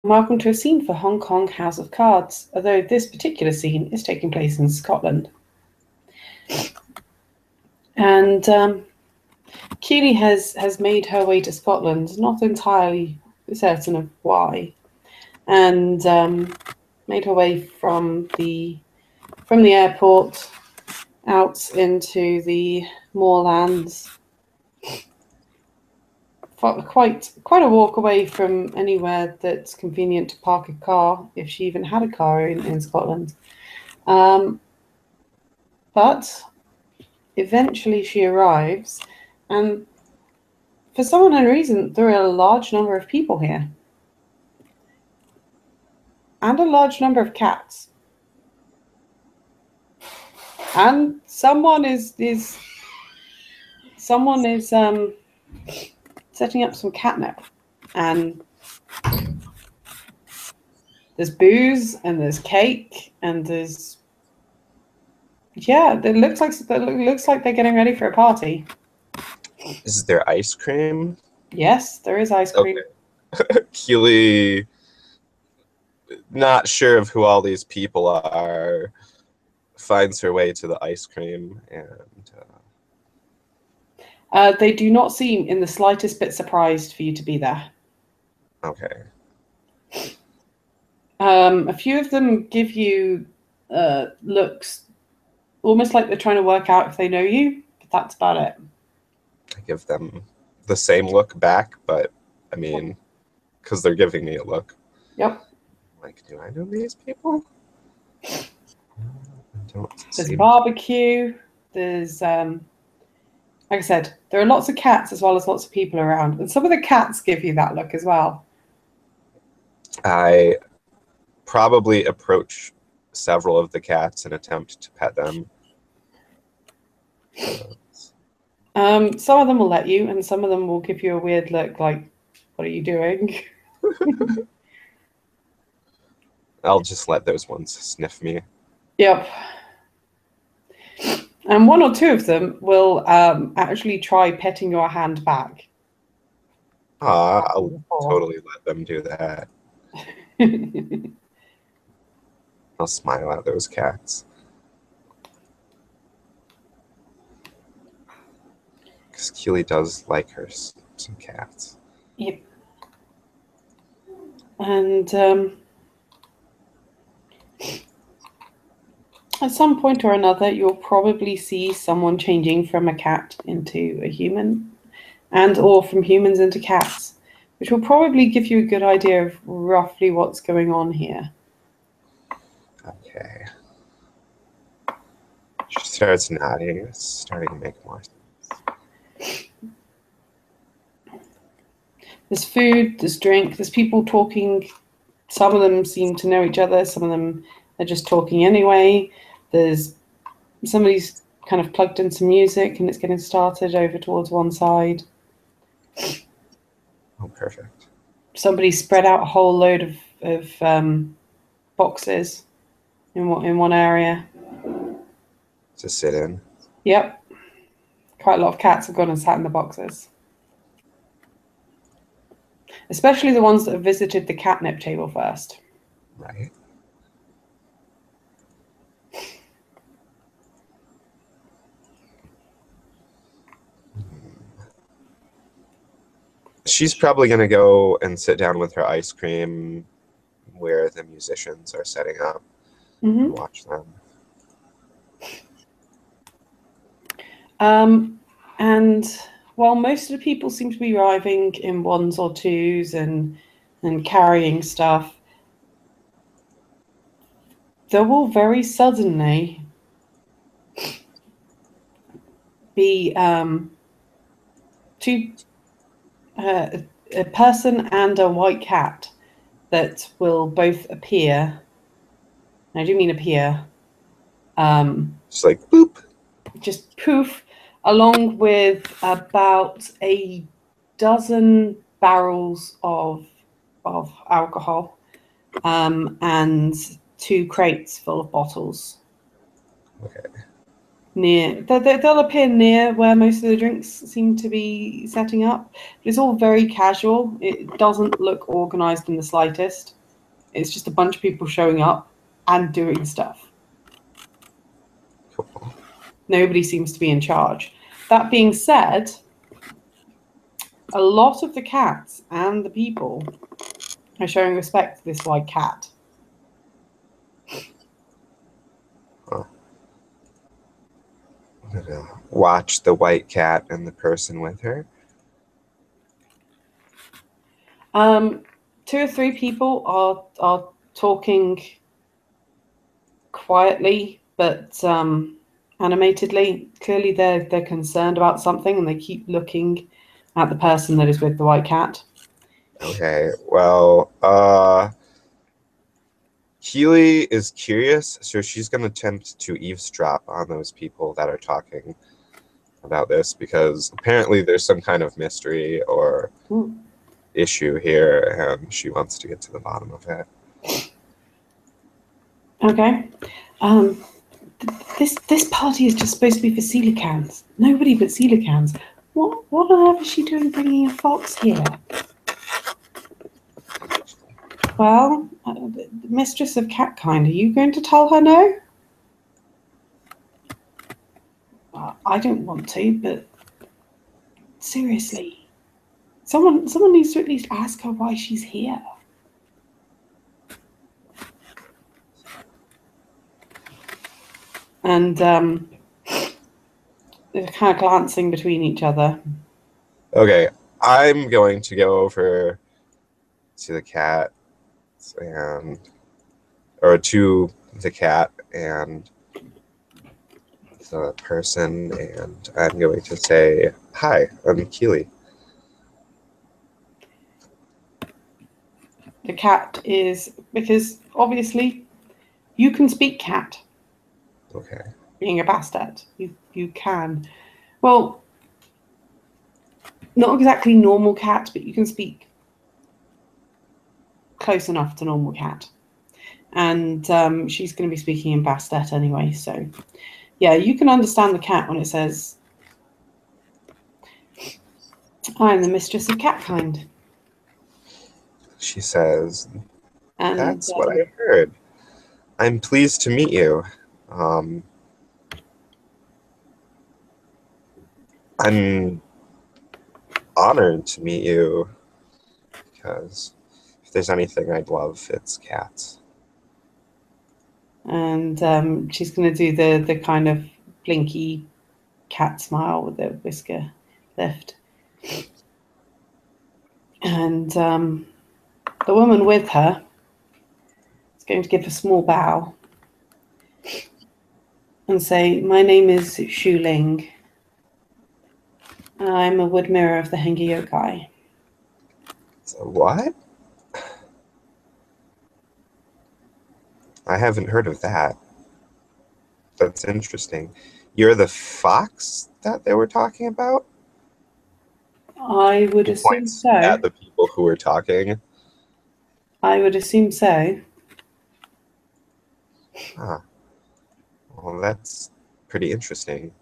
Welcome to a scene for Hong Kong House of Cards, although this particular scene is taking place in Scotland. And Keely has made her way to Scotland, not entirely certain of why, and made her way from the airport out into the moorlands. Quite a walk away from anywhere that's convenient to park a car, if she even had a car in Scotland. But eventually she arrives, and for some unknown reason, there are a large number of people here. And a large number of cats. And someone is setting up some catnip, and there's booze and there's cake and there's it looks like they're getting ready for a party. Is there ice cream? Yes, there is ice cream. Okay. Keely, not sure of who all these people are, finds her way to the ice cream, and they do not seem in the slightest bit surprised for you to be there. Okay. A few of them give you looks almost like they're trying to work out if they know you, but that's about it. I give them the same look back, but I mean, because they're giving me a look. Yep. Like, do I know these people? There's barbecue. There's, like I said, there are lots of cats as well as lots of people around. And some of the cats give you that look as well. I probably approach several of the cats and attempt to pet them. Some of them will let you, and some of them will give you a weird look like, what are you doing? I'll just let those ones sniff me. Yep. And one or two of them will actually try petting your hand back. I'll totally let them do that. I'll smile at those cats. Because Keely does like her some cats. Yep. And at some point or another, you'll probably see someone changing from a cat into a human, and or from humans into cats, which will probably give you a good idea of roughly what's going on here. Okay. She starts nodding. It's starting to make more sense. There's food, there's drink, there's people talking. Some of them seem to know each other. Some of them are just talking anyway. There's somebody's kind of plugged in some music and it's getting started over towards one side. Oh, perfect. Somebody spread out a whole load of boxes in one area to sit in. Yep. Quite a lot of cats have gone and sat in the boxes. Especially the ones that have visited the catnip table first. Right. She's probably going to go and sit down with her ice cream where the musicians are setting up and watch them. And while most of the people seem to be arriving in ones or twos and carrying stuff, there will very suddenly be a person and a white cat that will both appear. I do mean appear. Just like boop. Just poof, along with about a dozen barrels of alcohol and 2 crates full of bottles. Okay. near. They'll appear near where most of the drinks seem to be setting up. But it's all very casual. It doesn't look organized in the slightest. It's just a bunch of people showing up and doing stuff. Cool. Nobody seems to be in charge. That being said, a lot of the cats and the people are showing respect to this white cat. Huh. I'm gonna watch the white cat and the person with her. 2 or 3 people are talking quietly but animatedly. Clearly they're concerned about something, and they keep looking at the person that is with the white cat. Okay, well, Keely is curious, so she's going to attempt to eavesdrop on those people that are talking about this, because apparently there's some kind of mystery or issue here, and she wants to get to the bottom of it. Okay. This party is just supposed to be for celicans. Nobody but celicans. What on earth is she doing bringing a fox here? Well, the mistress of catkind, are you going to tell her no? I don't want to, but seriously, someone needs to at least ask her why she's here. And they're kind of glancing between each other. Okay, I'm going to go over to the cat to the cat and the person, and I'm going to say, "Hi, I'm Keely." The cat is, because obviously you can speak cat. Okay. Being a Bastet, you can. Well, not exactly normal cat, but you can speak close enough to normal cat. And she's going to be speaking in Bastet anyway, so yeah, you can understand the cat when it says, "I'm the mistress of catkind." She says, And "That's what I heard. I'm pleased to meet you. I'm honored to meet you, because if there's anything I'd love, it's cats." And she's going to do the kind of blinky cat smile with the whisker lift. And the woman with her is going to give a small bow and say, "My name is Shu Ling. I'm a wood mirror of the Hengi-yokai." So what? I haven't heard of that. That's interesting. You're the fox that they were talking about? I would He assume points so. at the people who were talking. I would assume so. Huh. Well, that's pretty interesting.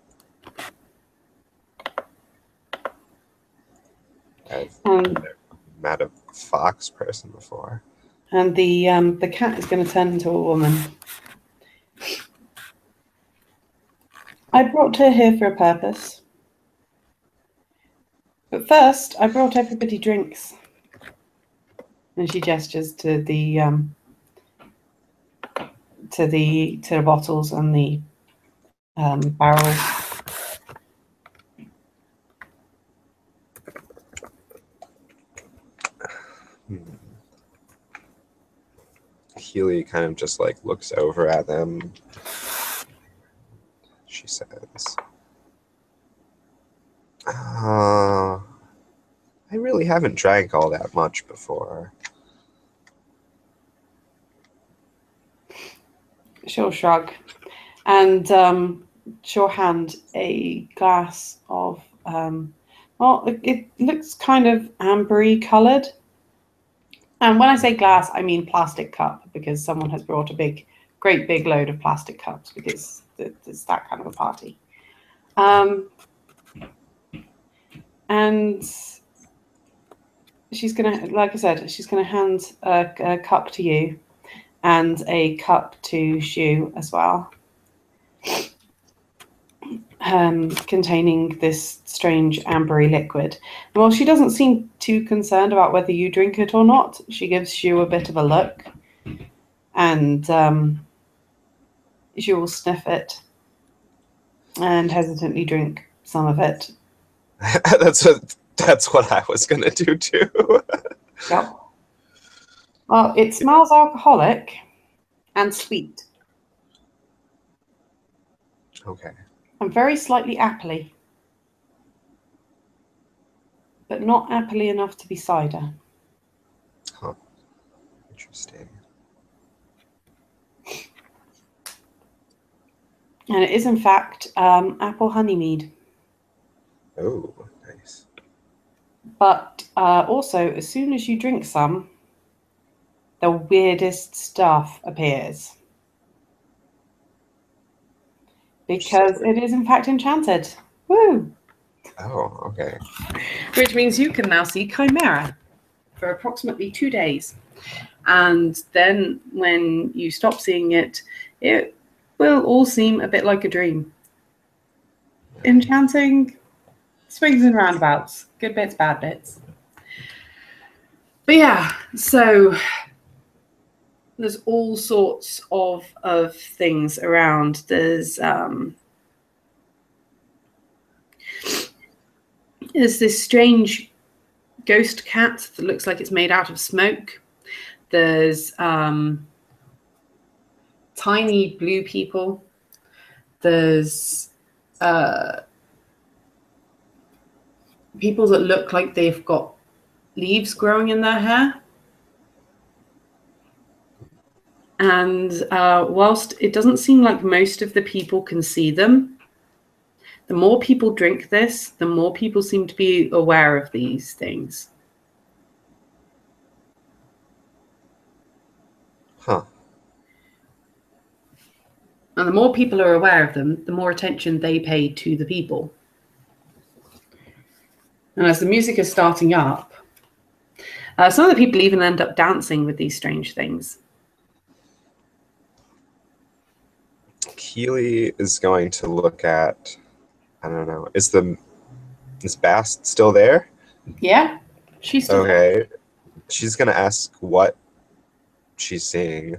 I've never met a fox person before. And the cat is going to turn into a woman. "I brought her here for a purpose. But first, I brought everybody drinks." And she gestures to the bottles and the barrels. Keely kind of just like looks over at them. She says, I really haven't drank all that much before." She'll shrug, and she'll hand a glass of well, it looks kind of ambery coloured. And when I say glass, I mean plastic cup, because someone has brought a great big load of plastic cups, because it's that kind of a party. And she's gonna, like I said, she's gonna hand a cup to you and a cup to Shu as well, containing this strange ambery liquid. And while she doesn't seem too concerned about whether you drink it or not, she gives Shu a bit of a look, and Shu will sniff it and hesitantly drink some of it. That's what I was gonna do too. Yep. Well, it smells alcoholic and sweet. Okay. And very slightly appley. But not appley enough to be cider. Huh. Interesting. And it is, in fact, apple honey mead. Oh, nice. But also, as soon as you drink some, the weirdest stuff appears. Because it is, in fact, enchanted. Woo! Oh, okay. Which means you can now see Chimera for approximately 2 days. And then when you stop seeing it, it will all seem a bit like a dream. Enchanting, swings and roundabouts, good bits, bad bits. But yeah, so there's all sorts of things around. There's this strange ghost cat that looks like it's made out of smoke. There's tiny blue people. There's people that look like they've got leaves growing in their hair. And whilst it doesn't seem like most of the people can see them, the more people drink this, the more people seem to be aware of these things. Huh. And the more people are aware of them, the more attention they pay to the people. And as the music is starting up, some of the people even end up dancing with these strange things. Keely is going to look at, I don't know, is Bast still there? Yeah, she's still okay. She's gonna ask what she's seeing.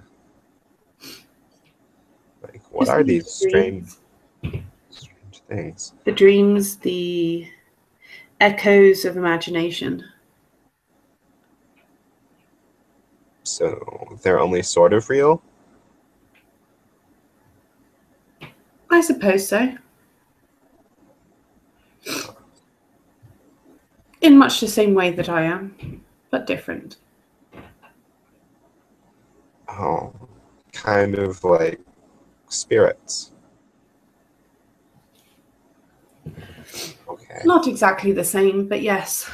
Like, what are these strange things? The dreams, the echoes of imagination. So they're only sort of real? I suppose so. In much the same way that I am, but different. Oh, kind of like spirits. Okay. Not exactly the same, but yes.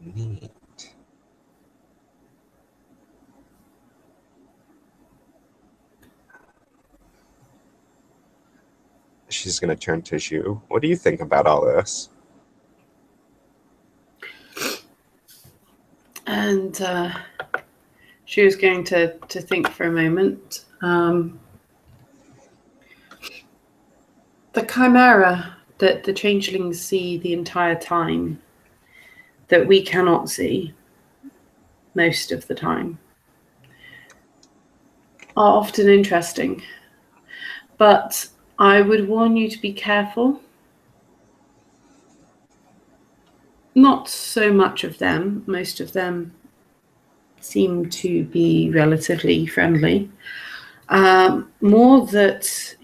Neat. She's going to turn to Shu. What do you think about all this? And she was going to think for a moment. The chimera that the changelings see the entire time, that we cannot see most of the time, are often interesting. But I would warn you to be careful. Not so much of them. Most of them seem to be relatively friendly. More that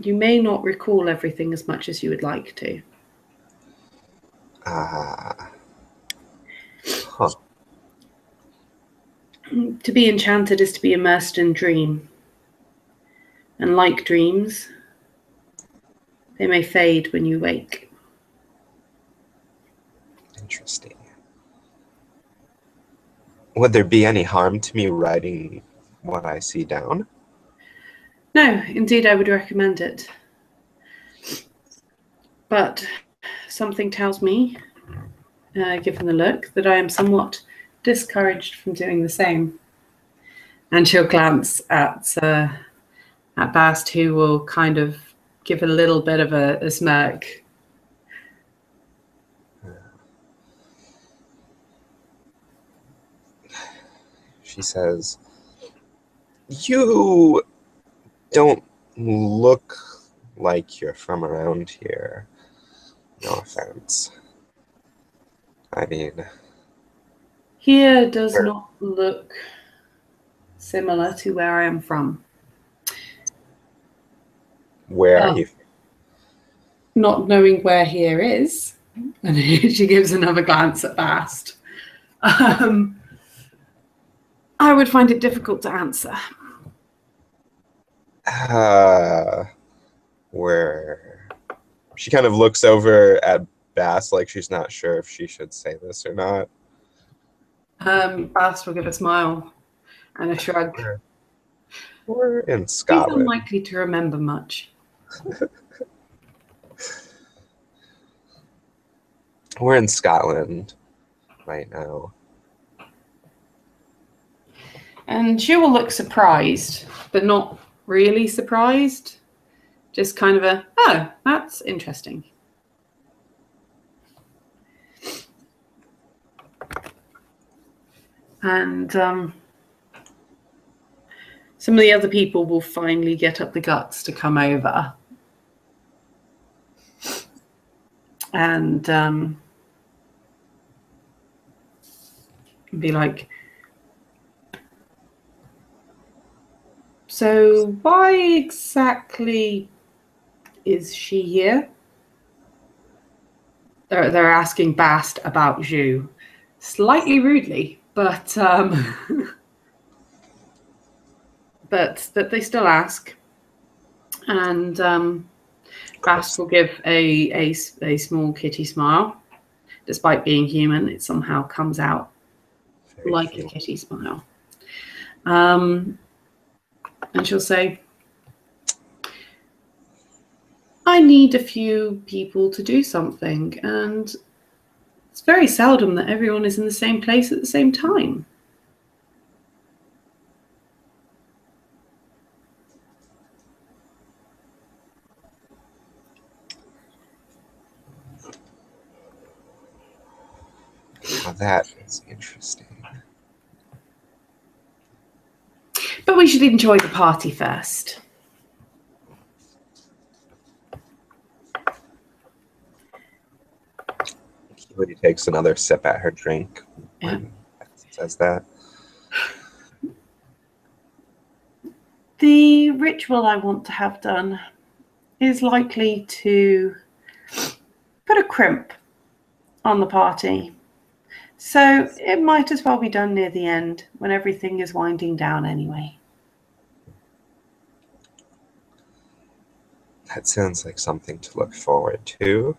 you may not recall everything as much as you would like to. Huh. To be enchanted is to be immersed in dream. And like dreams, they may fade when you wake. Interesting. Would there be any harm to me writing what I see down? No, indeed, I would recommend it. But something tells me, given the look, that I am somewhat discouraged from doing the same. And she'll glance at Bast, who will kind of give a little bit of a smirk. She says, "You don't look like you're from around here. No offense. I mean, Here does not look similar to where I am from. where are you from?" Not knowing where here is, and she gives another glance at Bast. I would find it difficult to answer. Where? She kind of looks over at Bass like she's not sure if she should say this or not. Bast will give a smile and a shrug. We're in He's Scotland. unlikely to remember much. We're in Scotland right now. And she will look surprised, but not really surprised. Just kind of a, oh, that's interesting. And some of the other people will finally get up the guts to come over. And be like, so why exactly is she here? They're asking Bast about Zhu, slightly rudely, but but they still ask, and Bast will give a small kitty smile. Despite being human, it somehow comes out Very like cute. a kitty smile. And she'll say, I need a few people to do something, and it's very seldom that everyone is in the same place at the same time. Now that is interesting. But we should enjoy the party first. Keely takes another sip at her drink Yeah. when says that. The ritual I want to have done is likely to put a crimp on the party. So it might as well be done near the end when everything is winding down anyway. That sounds like something to look forward to.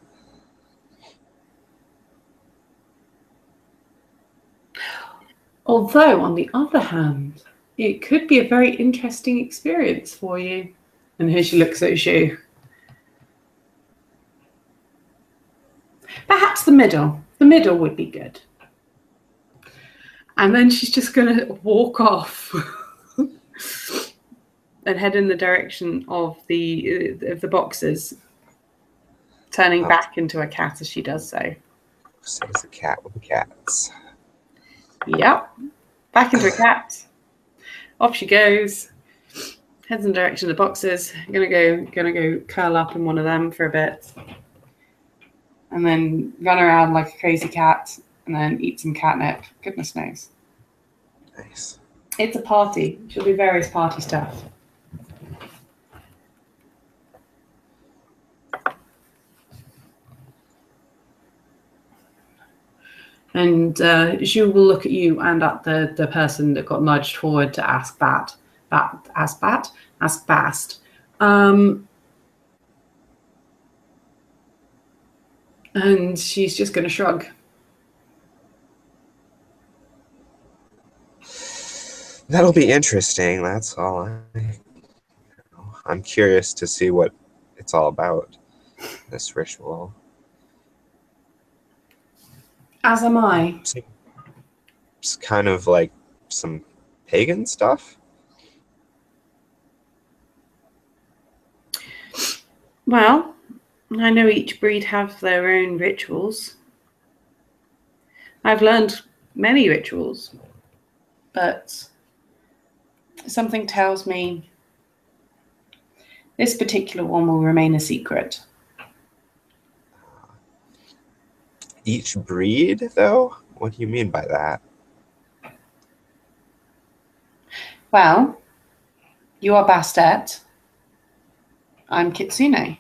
Although, on the other hand, it could be a very interesting experience for you. And here she looks at Zhu. Perhaps the middle. The middle would be good. And then she's just going to walk off and head in the direction of the boxes, turning back into a cat as she does so. Says the cat with the cats. Yep, back into a cat. Off she goes. Heads in the direction of the boxes. Gonna go curl up in one of them for a bit, and then run around like a crazy cat, and then eat some catnip. Goodness knows. Nice. It's a party. She'll do various party stuff. And Zhu will look at you and at the person that got nudged forward to ask Bast. And she's just going to shrug. That'll be interesting. That's all. I'm curious to see what it's all about, this ritual. As am I. It's kind of like some pagan stuff. Well, I know each breed have their own rituals. I've learned many rituals, but something tells me this particular one will remain a secret. Each breed, though? What do you mean by that? Well, you are Bastet. I'm Kitsune.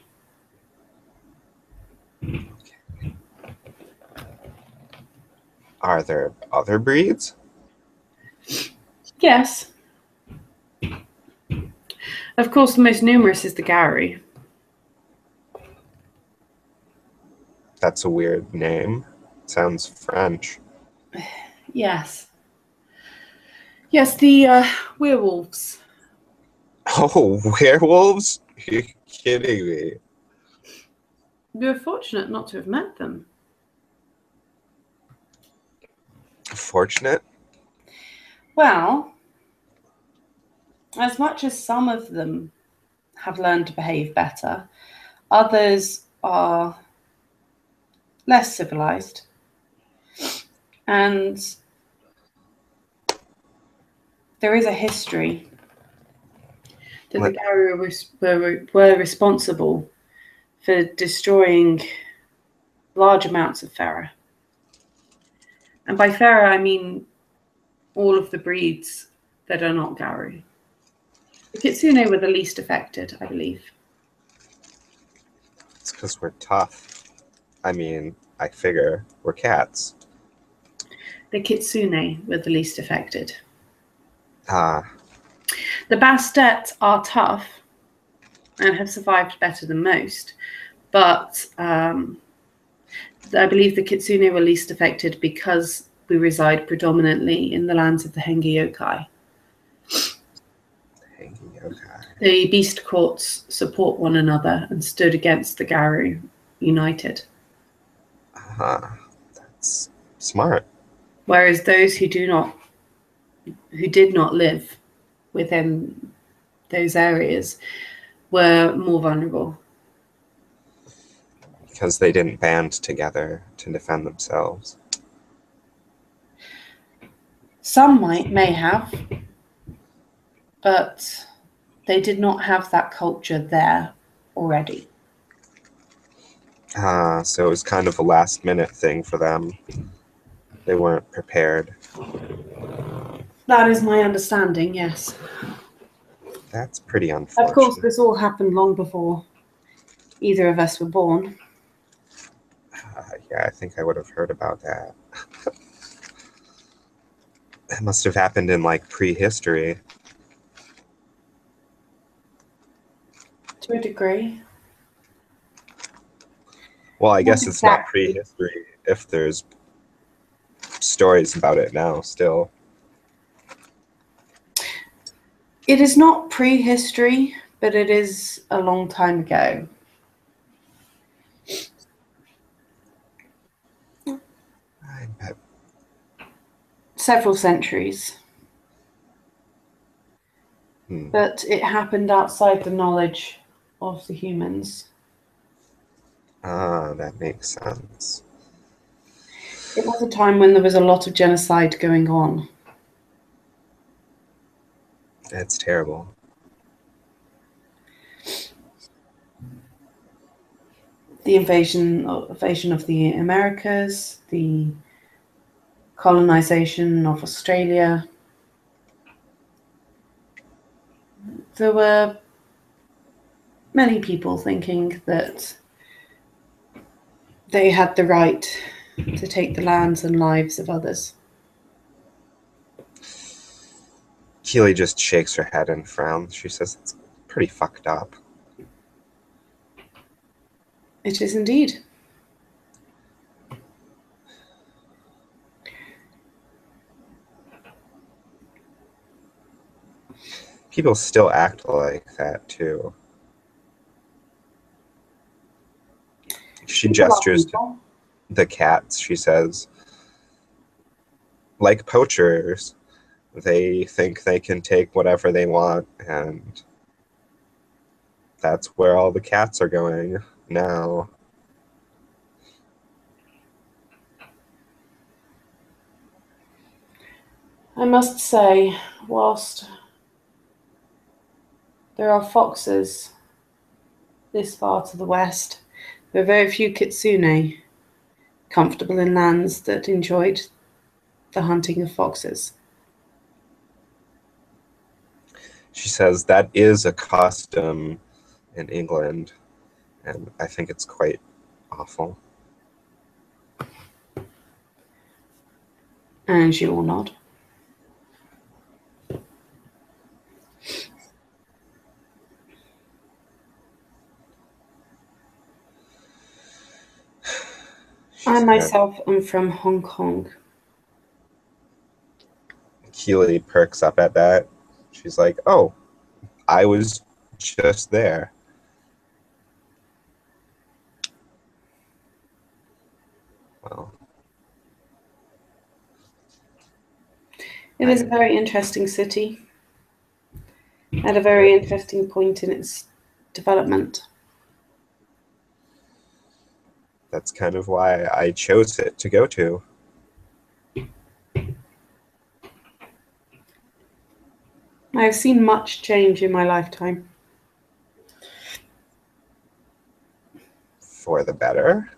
Are there other breeds? Yes. Of course, the most numerous is the Gary. That's a weird name. Sounds French. Yes. Yes, the werewolves. Oh, werewolves? You're kidding me. We're fortunate not to have met them. Fortunate? Well, as much as some of them have learned to behave better, others are less civilized. And there is a history that the Gary were responsible for destroying large amounts of Farah. And by Farah, I mean all of the breeds that are not Gary. The Kitsune were the least affected, I believe. It's because we're tough. I mean, I figure we're cats. The Kitsune were the least affected. Ah. The Bastet are tough and have survived better than most, but I believe the Kitsune were least affected because we reside predominantly in the lands of the Hengi Yokai. The beast courts support one another and stood against the Garu united. That's smart. Whereas those who did not live within those areas were more vulnerable. Because they didn't band together to defend themselves. Some may have, but they did not have that culture there already. So it was kind of a last-minute thing for them. They weren't prepared. That is my understanding, yes. That's pretty unfortunate. Of course, this all happened long before either of us were born. Yeah, I think I would have heard about that. It must have happened in, like, prehistory. To a degree. Well, I guess it's not prehistory if there's stories about it now still. It is not prehistory, but it is a long time ago. I bet. Several centuries. But it happened outside the knowledge of the humans. That makes sense. It was a time when there was a lot of genocide going on. That's terrible. The invasion of the Americas, the colonization of Australia. There were many people thinking that they had the right to take the lands and lives of others. Keely just shakes her head and frowns. She says it's pretty fucked up. It is indeed. People still act like that too. She People are gestures to people. the cats. She says, like poachers, they think they can take whatever they want, and that's where all the cats are going now. I must say, whilst there are foxes this far to the west, there are very few kitsune comfortable in lands that enjoyed the hunting of foxes. She says that is a custom in England, and I think it's quite awful. And you will nod. I myself am from Hong Kong. Keely perks up at that. She's like, oh, I was just there. Well, it is a very interesting city at a very interesting point in its development. That's kind of why I chose it to go to. I have seen much change in my lifetime. For the better?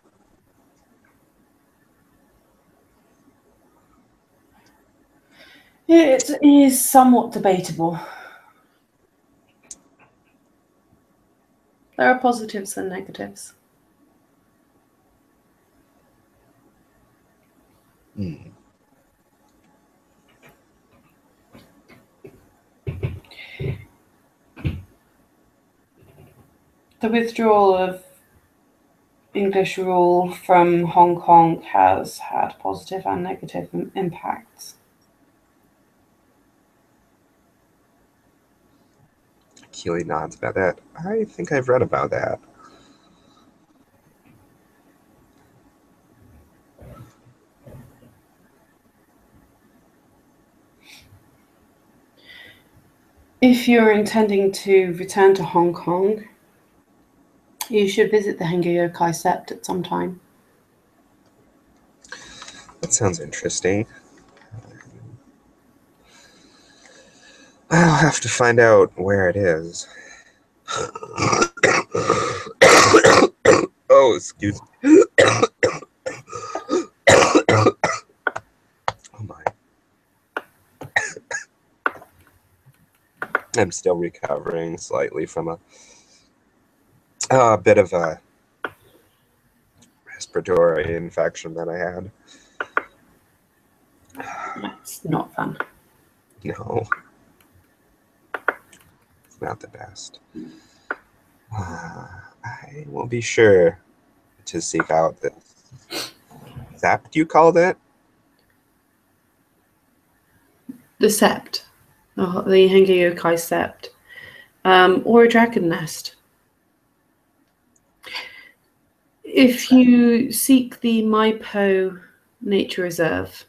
It is somewhat debatable. There are positives and negatives. Mm. The withdrawal of English rule from Hong Kong has had positive and negative impacts. Keely nods about that. I think I've read about that. If you're intending to return to Hong Kong, you should visit the Hengeyokai Sept at some time. That sounds interesting. I'll have to find out where it is. Oh, excuse me. Oh my. I'm still recovering slightly from a bit of a respiratory infection that I had. That's not fun. No. It's not the best. I will be sure to seek out this Sept, you called it? The Sept, the Hengeyokai Sept, or a dragon nest. If you seek the Maipo Nature Reserve.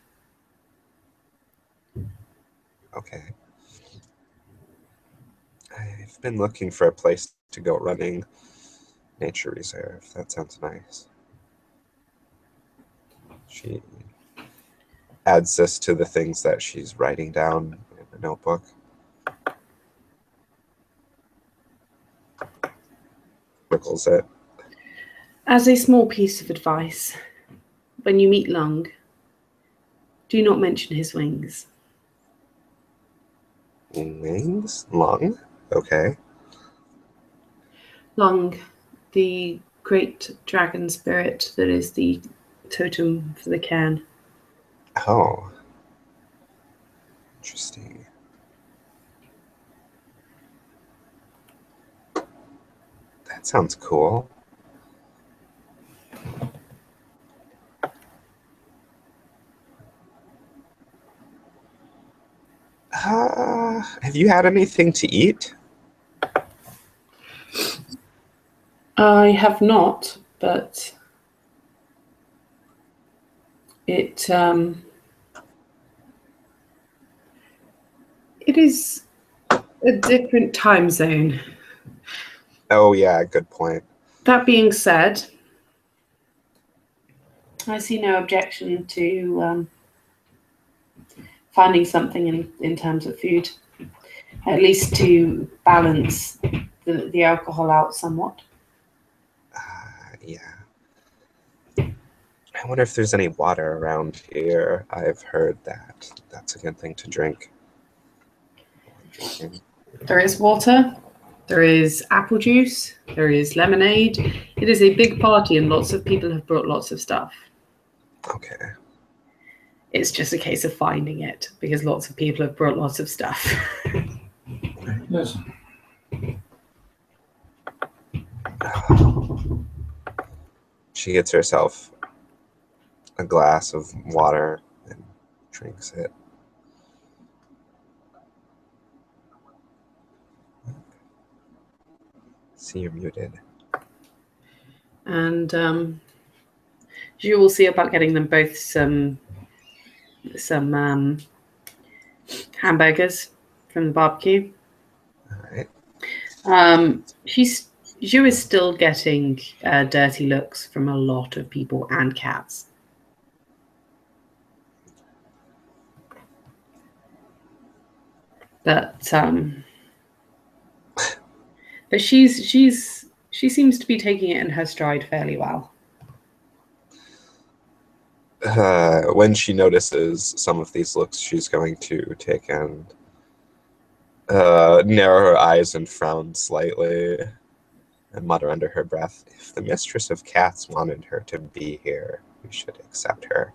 Okay. I've been looking for a place to go running. Nature reserve. That sounds nice. She adds this to the things that she's writing down in the notebook. Circles it. As a small piece of advice, when you meet Lung, do not mention his wings. Wings? Lung? Okay. Lung, the great dragon spirit that is the totem for the cairn. Oh. Interesting. That sounds cool. Have you had anything to eat? I have not, but it it is a different time zone. Oh, yeah, good point. That being said, I see no objection to finding something in terms of food, at least to balance the alcohol out somewhat. Yeah. I wonder if there's any water around here. I've heard that that's a good thing to drink. There is water, there is apple juice, there is lemonade. It is a big party and lots of people have brought lots of stuff. Okay. It's just a case of finding it because lots of people have brought lots of stuff. Yes. She gets herself a glass of water and drinks it. See, you're muted. And you will see about getting them both some hamburgers from the barbecue. All right. Zhu is still getting dirty looks from a lot of people and cats. But she seems to be taking it in her stride fairly well. When she notices some of these looks, she's going to take and narrow her eyes and frown slightly and mutter under her breath, "If the mistress of cats wanted her to be here, we should accept her."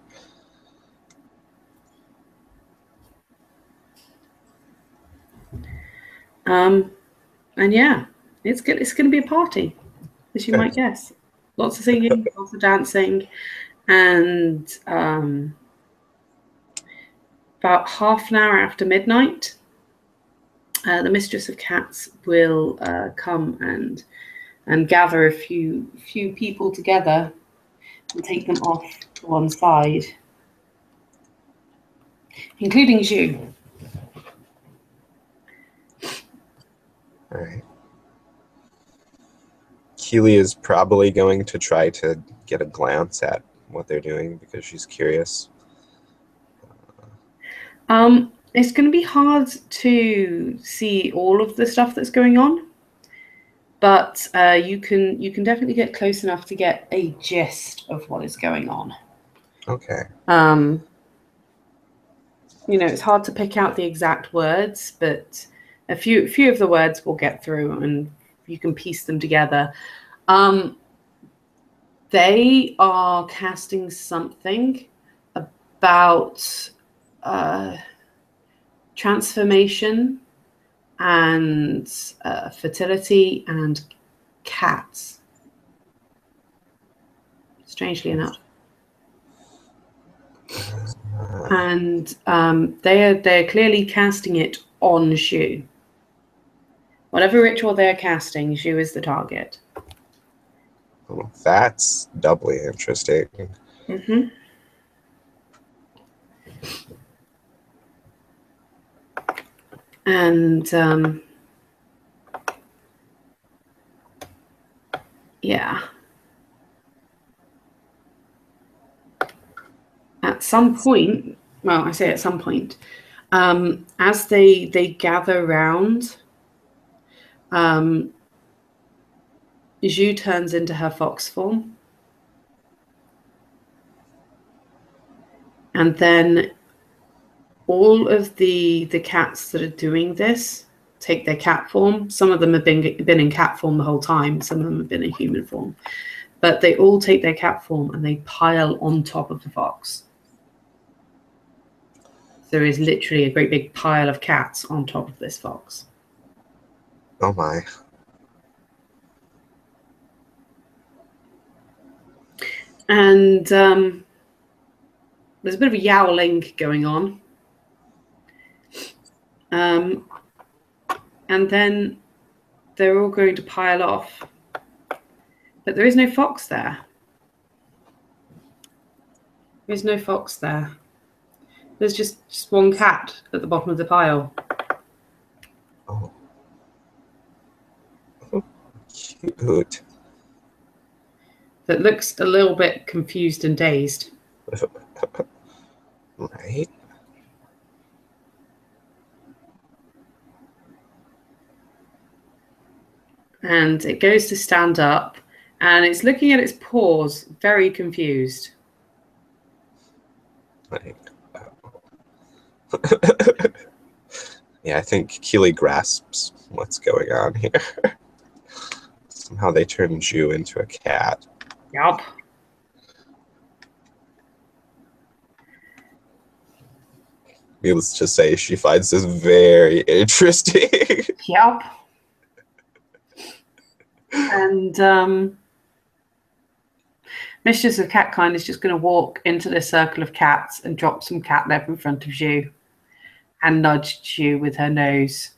And yeah, it's good. It's going to be a party, as you might guess. Lots of singing, lots of dancing, and about half an hour after midnight, the mistress of cats will come and gather a few people together and take them off to one side, including Zhu. All right. Keely is probably going to try to get a glance at what they're doing because she's curious. It's going to be hard to see all of the stuff that's going on, but you can definitely get close enough to get a gist of what is going on. Okay. You know, it's hard to pick out the exact words, but a few of the words will get through, and you can piece them together. They are casting something about transformation and fertility and cats. Strangely enough. And they're clearly casting it on Zhu. Whatever ritual they're casting, Zhu is the target. Well, that's doubly interesting. Mm-hmm. And yeah. At some point, well, I say at some point, as they gather round, Zhu turns into her fox form. And then all of the cats that are doing this take their cat form. Some of them have been in cat form the whole time. Some of them have been in human form. But they all take their cat form and they pile on top of the fox. There is literally a great big pile of cats on top of this fox. Oh my. And there's a bit of a yowling going on. And then they're all going to pile off. But there is no fox there. There's no fox there. There's just one cat at the bottom of the pile. Oh. Cute. That looks a little bit confused and dazed. Right? And it goes to stand up, and it's looking at its paws, very confused. Right. Yeah, I think Keely grasps what's going on here. Somehow they turned Ju into a cat. Yup. Needless to say, she finds this very interesting. Yup. And Mistress of Catkind is just going to walk into this circle of cats and drop some catnip in front of Ju and nudge Ju with her nose.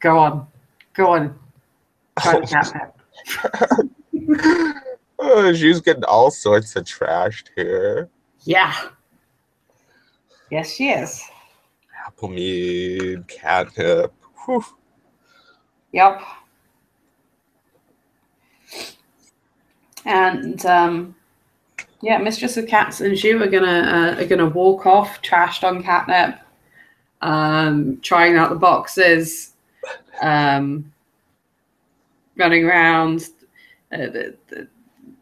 Go on. Try the catnip. Oh, she's getting all sorts of trashed here. Yeah. Yes, she is. Apple mead, catnip. Whew. Yep. And yeah, Mistress of Cats and Ju are gonna walk off, trashed on catnip, trying out the boxes, running around.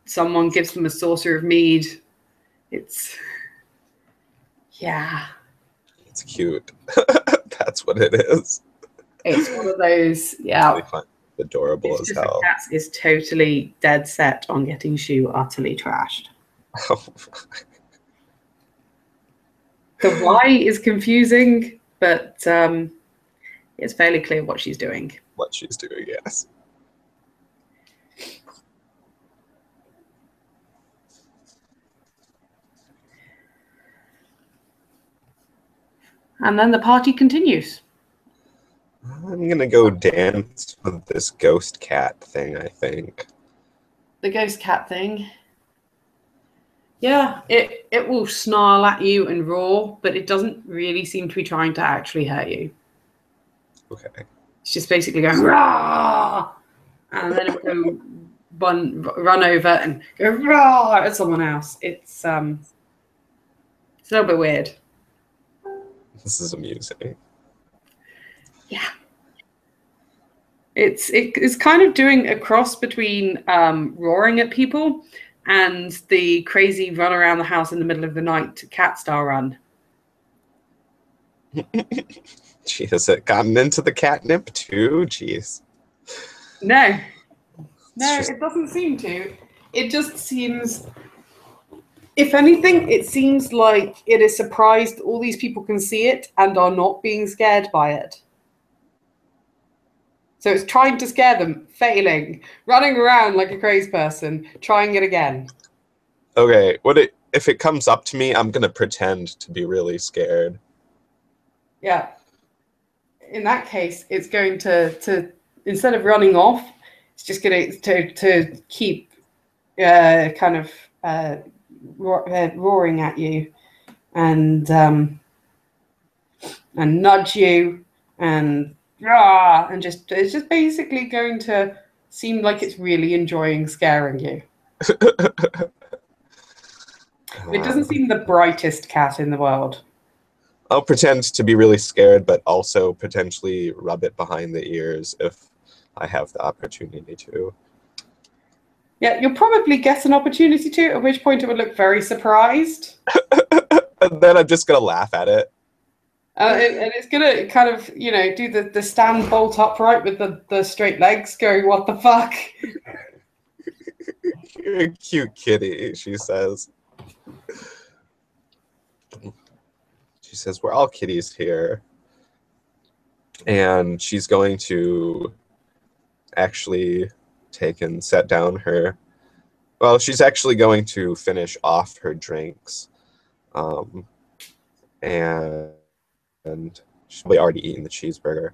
Someone gives them a saucer of mead. It's Cute. That's what it is. It's one of those, yeah. Really fun. Adorable as Mistress of hell. Cats is totally dead set on getting Ju utterly trashed. The why is confusing, but it's fairly clear what she's doing. What she's doing, yes. And then the party continues. I'm gonna go dance with this ghost cat thing, I think. The ghost cat thing. Yeah, it will snarl at you and roar, but it doesn't really seem to be trying to actually hurt you. Okay. It's just basically going, rah! And then it will run over and go, rah! At someone else. It's a little bit weird. This is amusing. Yeah. It's kind of doing a cross between roaring at people and the crazy run around the house in the middle of the night cat style run. She has it gotten into the catnip too? Jeez. No, just... it doesn't seem to. It just seems, if anything, it seems like it is surprised all these people can see it and are not being scared by it. So it's trying to scare them, failing, running around like a crazy person, trying it again. Okay, if it comes up to me, I'm gonna pretend to be really scared. Yeah. In that case, it's going to instead of running off, it's just going to keep kind of roaring at you and nudge you and it's just basically going to seem like it's really enjoying scaring you. It doesn't seem the brightest cat in the world. I'll pretend to be really scared, but also potentially rub it behind the ears if I have the opportunity to. Yeah, you'll probably get an opportunity to, at which point it would look very surprised. And then I'm just going to laugh at it. And it's going to kind of, do the stand bolt upright with the straight legs going, what the fuck? You're a cute kitty, she says. She says, we're all kitties here. And she's going to actually take and set down her... Well, she's actually going to finish off her drinks. And She's probably already eaten the cheeseburger.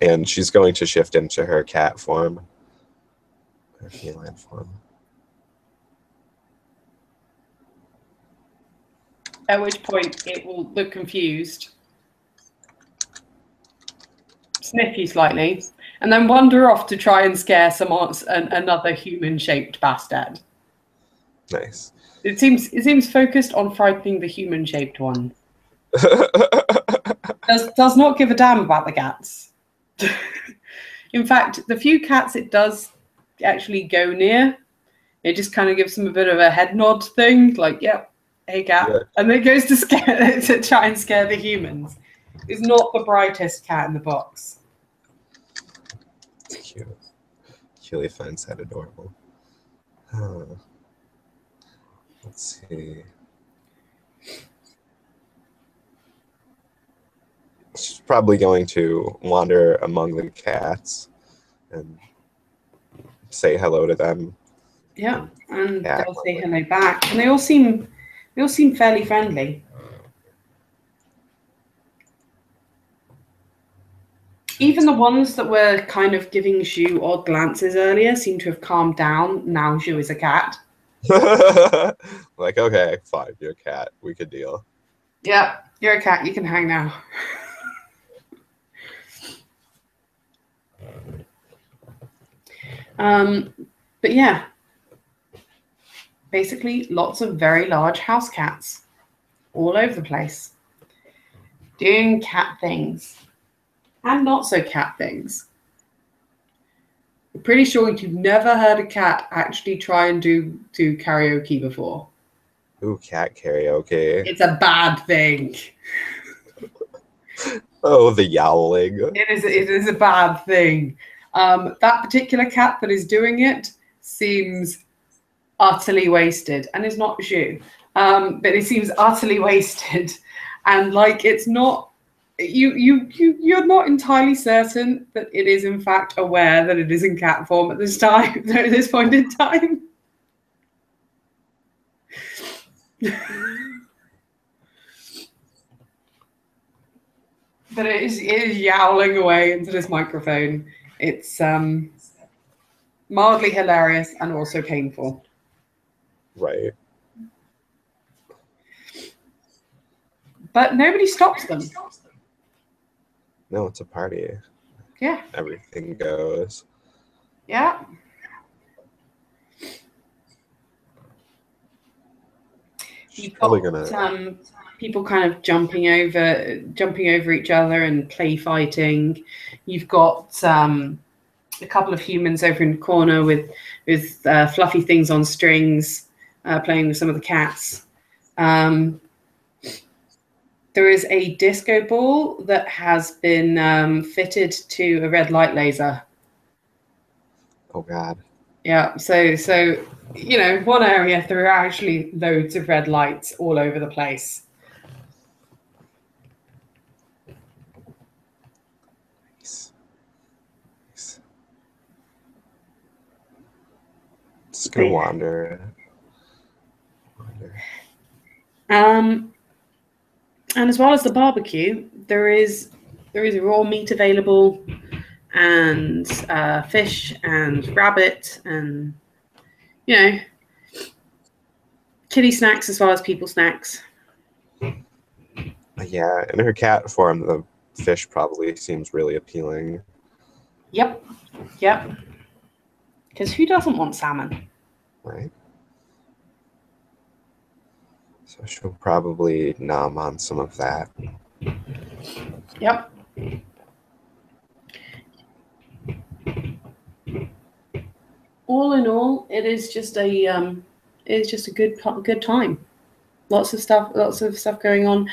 And she's going to shift into her cat form, her feline form. At which point it will look confused, sniff you slightly, and then wander off to try and scare another human-shaped bastard. Nice. It seems focused on frightening the human-shaped one. Does not give a damn about the cats. In fact, the few cats it does actually go near, it just kind of gives them a bit of a head nod thing, like, yep, hey cat. Yeah. And then it goes to try and scare the humans. It's not the brightest cat in the box. It's cute. Keely finds that adorable. Let's see. She's probably going to wander among the cats and say hello to them. Yeah, and they'll say hello back, and they all seem fairly friendly. Even the ones that were kind of giving Zhu odd glances earlier seem to have calmed down. Now Zhu is a cat. Like, okay, fine, you're a cat. We could deal. Yeah, you're a cat. You can hang now. But yeah, basically lots of very large house cats all over the place doing cat things and not so cat things. I'm pretty sure you've never heard a cat actually try and do karaoke before. Ooh, cat karaoke. It's a bad thing. Oh, the yowling. It is a bad thing. That particular cat that is doing it seems utterly wasted, and it's not Zhu, but it seems utterly wasted, and like it's not. You're not entirely certain that it is in fact aware that it is in cat form at this time. At this point in time. But it is yowling away into this microphone. It's mildly hilarious and also painful. Right. But nobody stops them. No, it's a party. Yeah. Everything goes. Yeah. You've got people kind of jumping over each other and play fighting. You've got a couple of humans over in the corner with fluffy things on strings, playing with some of the cats. There is a disco ball that has been fitted to a red light laser. Oh God. Yeah, so you know, one area there are actually loads of red lights all over the place. Nice. Just gonna wander. And as well as the barbecue, there is raw meat available, and fish and rabbit, and you know, kitty snacks as well as people snacks. Yeah, in her cat form, the fish probably seems really appealing. Yep. Because who doesn't want salmon? Right. So she'll probably nom on some of that. Yep. All in all, it is just a good time. Lots of stuff going on.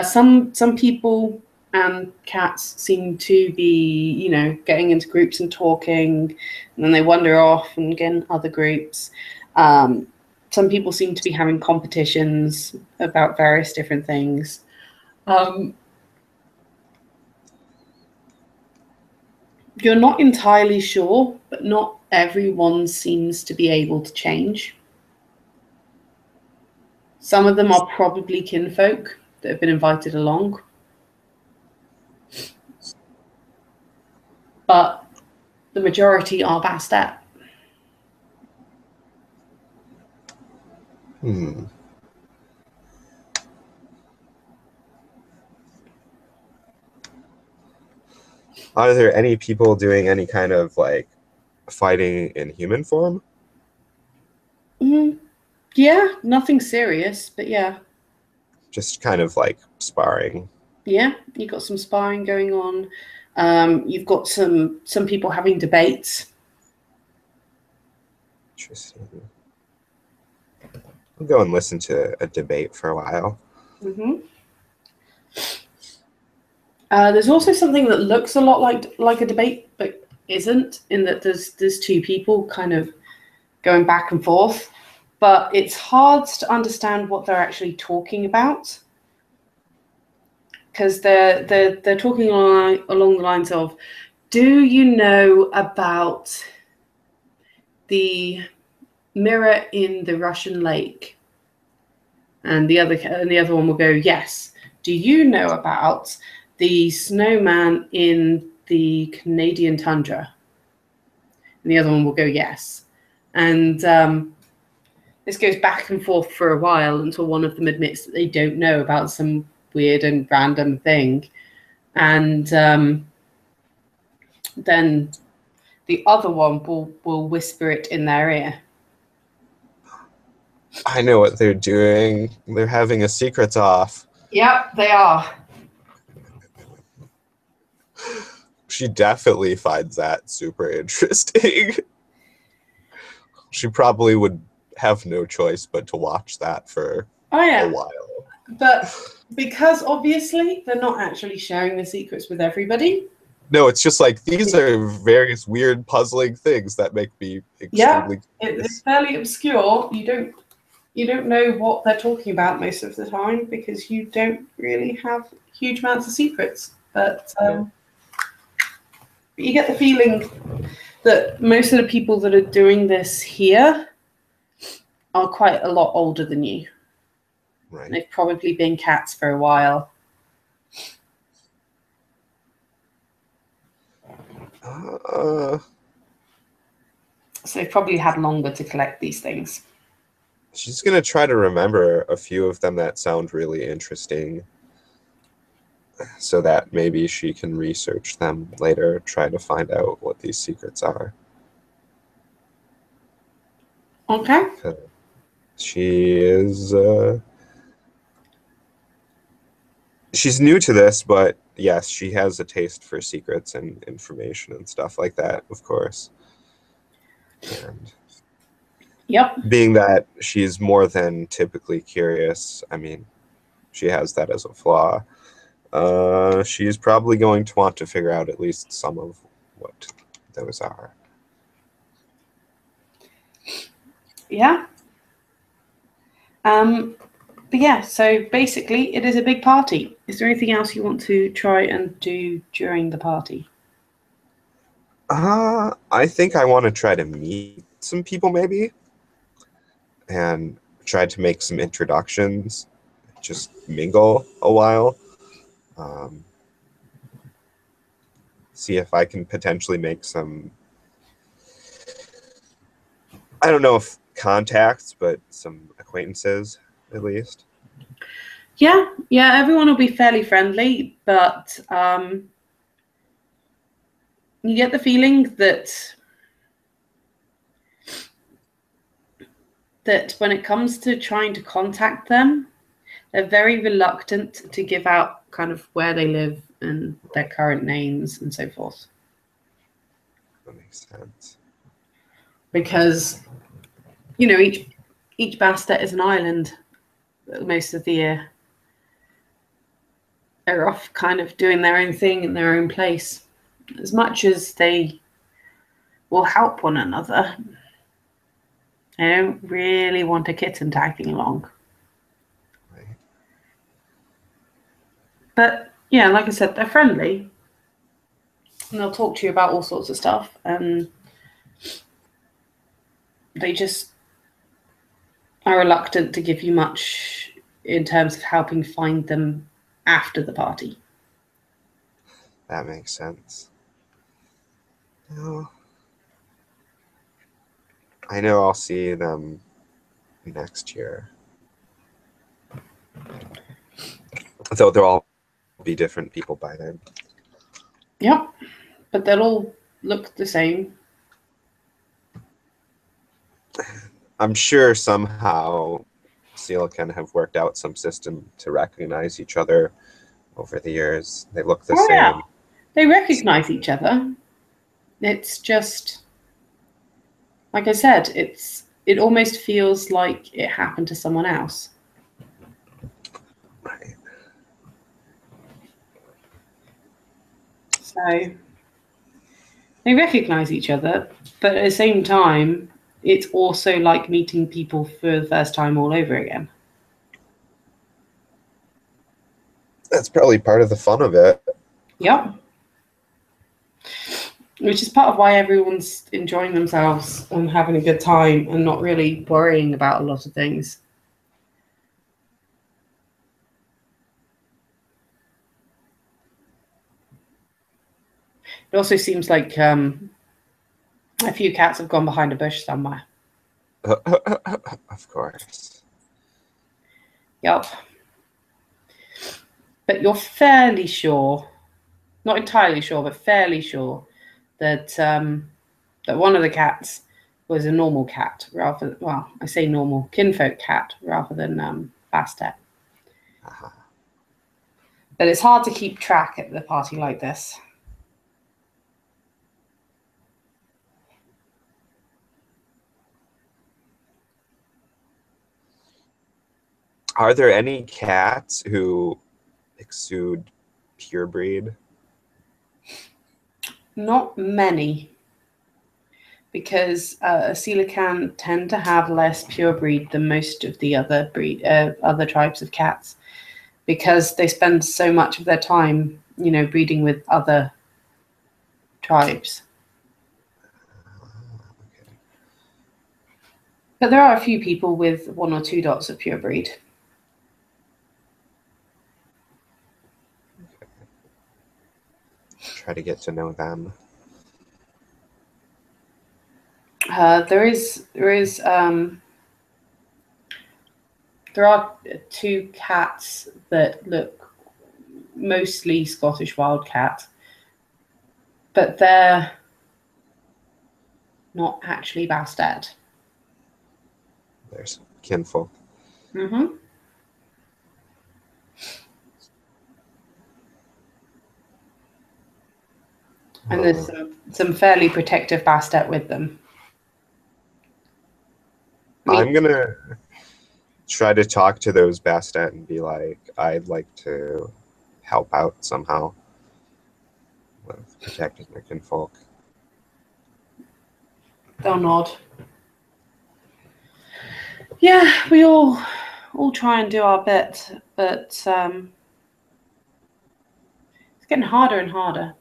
Some people and cats seem to be, you know, getting into groups and talking, and then they wander off and get in other groups. Some people seem to be having competitions about various different things. You're not entirely sure, but not everyone seems to be able to change. Some of them are probably kinfolk. that have been invited along. But the majority are Bastet. Are there any people doing any kind of like fighting in human form? Yeah, nothing serious, but yeah. Just kind of like sparring. Yeah, you've got some sparring going on. You've got some people having debates. Interesting. I'll go and listen to a debate for a while. There's also something that looks a lot like a debate, but isn't, in that there's two people kind of going back and forth, but it's hard to understand what they're actually talking about, because they're talking along the lines of, do you know about the mirror in the Russian lake? And the other one will go, yes. Do you know about the snowman in the Canadian tundra? And the other one will go, yes. And this goes back and forth for a while until one of them admits that they don't know about some weird and random thing. And then the other one will whisper it in their ear. I know what they're doing. They're having a secret off. Yep, they are. She definitely finds that super interesting. She probably would have no choice but to watch that for a while. But because obviously they're not actually sharing the secrets with everybody. No, it's just like, these are various weird puzzling things that make me extremely curious. It's fairly obscure. You don't know what they're talking about most of the time because you don't really have huge amounts of secrets. But you get the feeling that most of the people that are doing this here are quite a lot older than you. Right. They've probably been cats for a while. So they've probably had longer to collect these things. She's going to try to remember a few of them that sound really interesting so that maybe she can research them later, try to find out what these secrets are. Okay. She is... she's new to this, but yes, she has a taste for secrets and information and stuff like that, of course. And yep. Being that she's more than typically curious, I mean, she has that as a flaw. She's probably going to want to figure out at least some of what those are. Yeah. But yeah, so basically it is a big party. Is there anything else you want to try and do during the party? I think I want to try to meet some people maybe and try to make some introductions, just mingle a while. See if I can potentially make some, I don't know if contacts, but some acquaintances at least. Yeah, everyone will be fairly friendly, but you get the feeling that when it comes to trying to contact them, they're very reluctant to give out kind of where they live and their current names and so forth. That makes sense. Because, you know, each Bastet is an island most of the year. They're off kind of doing their own thing in their own place. As much as they will help one another, they don't really want a kitten tagging along. Right. But yeah, like I said, they're friendly. And they'll talk to you about all sorts of stuff. And they just are reluctant to give you much in terms of helping find them after the party. That makes sense. No. I know I'll see them next year. So they'll all be different people by then. Yep, but they'll all look the same. I'm sure somehow ceilican have worked out some system to recognize each other over the years. They look the same. Yeah, they recognize each other. It's just, like I said, it almost feels like it happened to someone else. Right. So they recognize each other, but at the same time, it's also like meeting people for the first time all over again. That's probably part of the fun of it. Yep. Which is part of why everyone's enjoying themselves and having a good time and not really worrying about a lot of things. It also seems like a few cats have gone behind a bush somewhere. Of course. Yep. But you're fairly sure, not entirely sure, but fairly sure that that one of the cats was a normal cat rather, well, I say normal, kinfolk cat rather than Bastet. Uh-huh. But it's hard to keep track at the party like this. Are there any cats who exude pure breed? Not many, because ceilican tend to have less pure breed than most of the other tribes of cats, because they spend so much of their time, breeding with other tribes. Okay. But there are a few people with 1 or 2 dots of pure breed. Try to get to know them. There are 2 cats that look mostly Scottish wildcat, but they're not actually Bastet. There's kinfolk. Mm-hmm. And there's some fairly protective Bastet with them. I'm gonna try to talk to those Bastet and be like, I'd like to help out somehow with protecting your kinfolk. They'll nod. Yeah, we all try and do our bit, but it's getting harder and harder.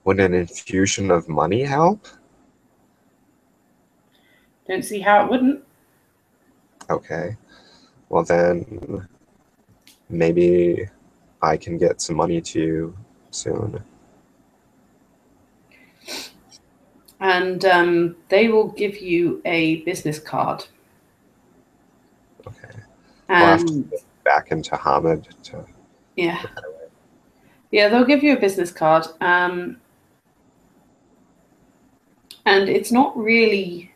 Would an infusion of money help? Don't see how it wouldn't. Okay. Well then, maybe I can get some money to you soon. And they will give you a business card. Okay. I'll have to And get back into Hamid to yeah, put that away. yeah, they'll give you a business card. And it's not really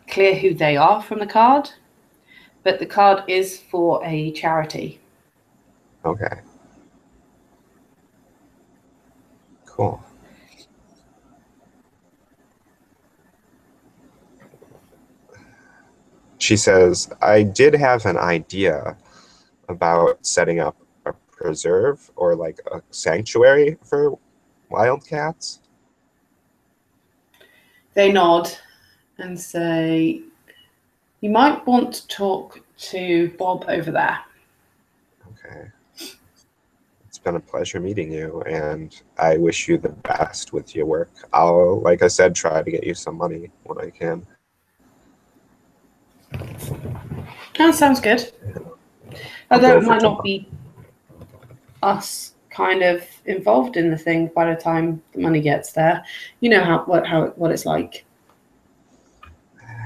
clear who they are from the card, but the card is for a charity. Okay. Cool. She says, I did have an idea about setting up a preserve or like a sanctuary for wildcats. They nod and say, you might want to talk to Bob over there. Okay. It's been a pleasure meeting you, and I wish you the best with your work. I'll, like I said, try to get you some money when I can. That sounds good. Although it might not be us kind of involved in the thing by the time the money gets there. You know what it's like.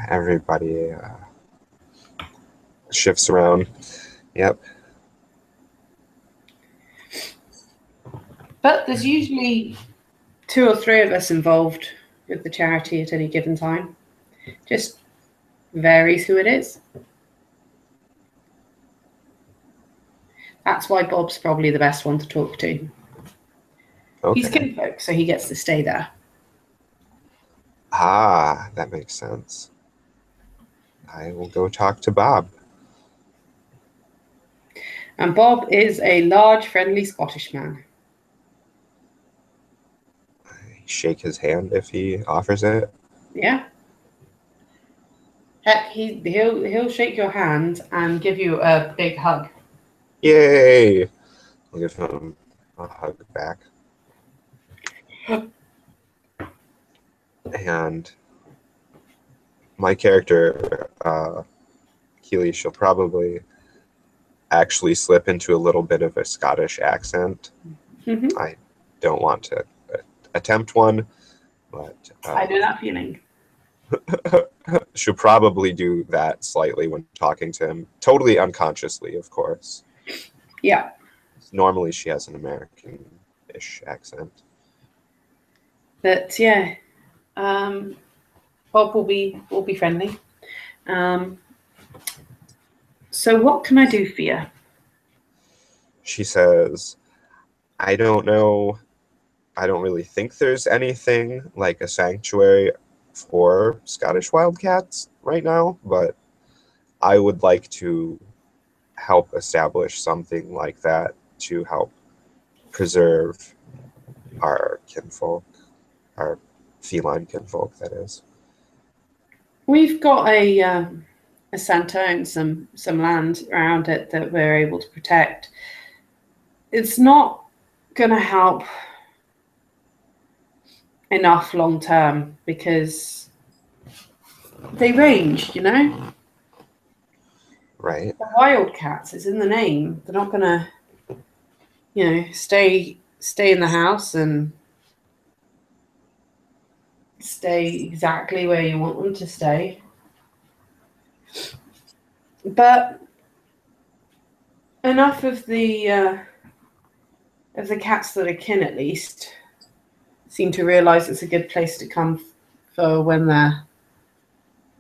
Everybody shifts around. Yep. But there's usually 2 or 3 of us involved with the charity at any given time. Just varies who it is. That's why Bob's probably the best one to talk to. Okay. He's kinfolk, so he gets to stay there. Ah, that makes sense. I will go talk to Bob. And Bob is a large, friendly Scottish man. Shake his hand if he offers it. Yeah. Heck, he'll shake your hand and give you a big hug. Yay! I'll give him a hug back. And my character, Keely, she'll probably actually slip into a little bit of a Scottish accent. Mm-hmm. I don't want to attempt one, but I know that feeling. she'll probably do that slightly when talking to him, totally unconsciously, of course. Yeah. Normally she has an American-ish accent. But yeah, Bob will be friendly. So what can I do for you? She says, I don't know. I don't really think there's anything like a sanctuary for Scottish wildcats right now, but I would like to help establish something like that to help preserve our kinfolk, our feline kinfolk, that is. We've got a centre and some land around it that we're able to protect. It's not going to help enough long term because they range, you know? Right. The wildcats, it's in the name. They're not going to, stay in the house and stay exactly where you want them to stay. But enough of the cats that are kin, at least, seem to realise it's a good place to come for when they're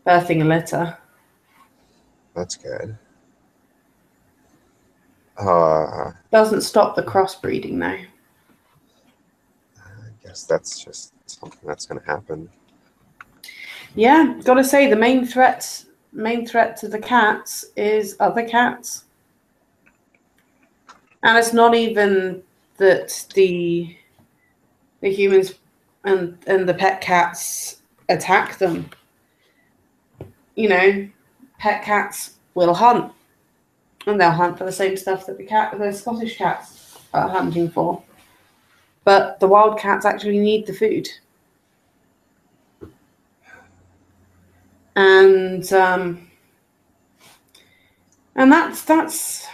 birthing a litter. That's good. Doesn't stop the crossbreeding, though. I guess that's just something that's going to happen. Yeah, gotta say the main threat to the cats is other cats, and it's not even that the humans and the pet cats attack them. You know, pet cats will hunt, and they'll hunt for the same stuff that the Scottish cats are hunting for. But the wild cats actually need the food. And that's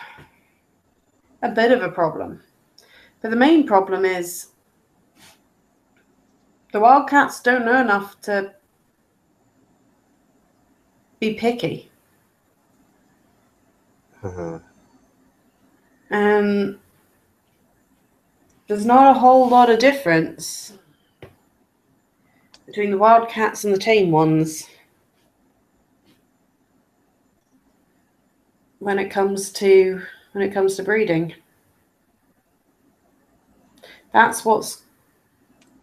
a bit of a problem. But the main problem is the wildcats don't know enough to be picky. And there's not a whole lot of difference between the wildcats and the tame ones when it comes to breeding. That's what's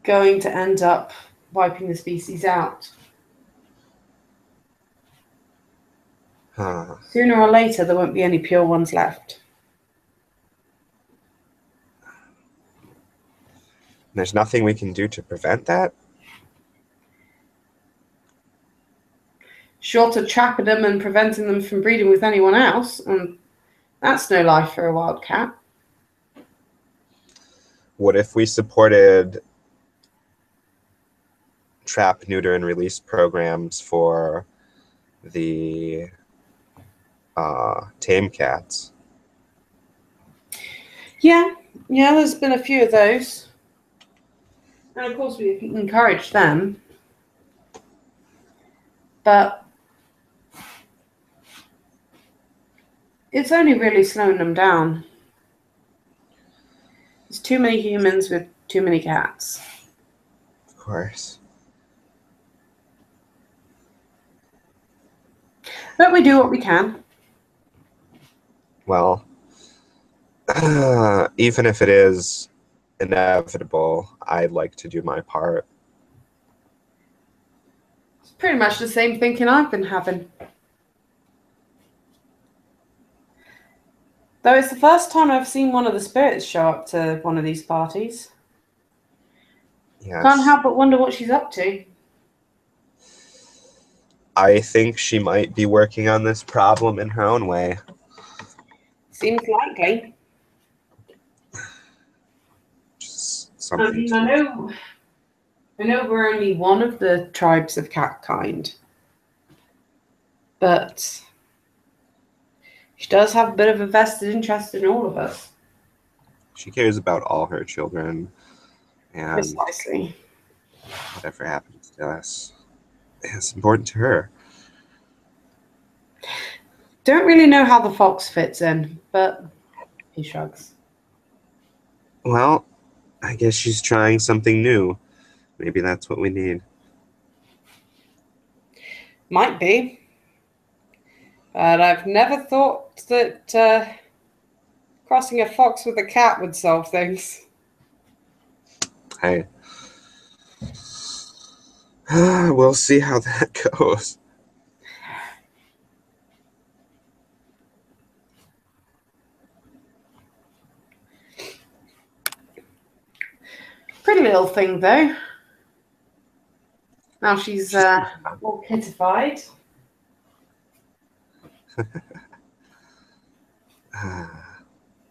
going to end up wiping the species out. Sooner or later, there won't be any pure ones left. There's nothing we can do to prevent that? Short of trapping them and preventing them from breeding with anyone else, and that's no life for a wildcat. What if we supported trap, neuter, and release programs for the tame cats. Yeah, there's been a few of those. And of course we encourage them. But it's only really slowing them down. There's too many humans with too many cats. Of course. But we do what we can. Well, even if it is inevitable, I'd like to do my part. It's pretty much the same thinking I've been having. Though it's the first time I've seen one of the spirits show up to one of these parties. Yes. Can't help but wonder what she's up to. I think she might be working on this problem in her own way. Seems likely. Just something I know we're only one of the tribes of cat kind. But she does have a bit of a vested interest in all of us. She cares about all her children, and Precisely. whatever happens to us, it's important to her. Don't really know how the fox fits in, but he shrugs. Well, I guess she's trying something new. Maybe that's what we need. Might be. But I've never thought that crossing a fox with a cat would solve things. Hey, we'll see how that goes. Pretty little thing, though. Now she's all kittified.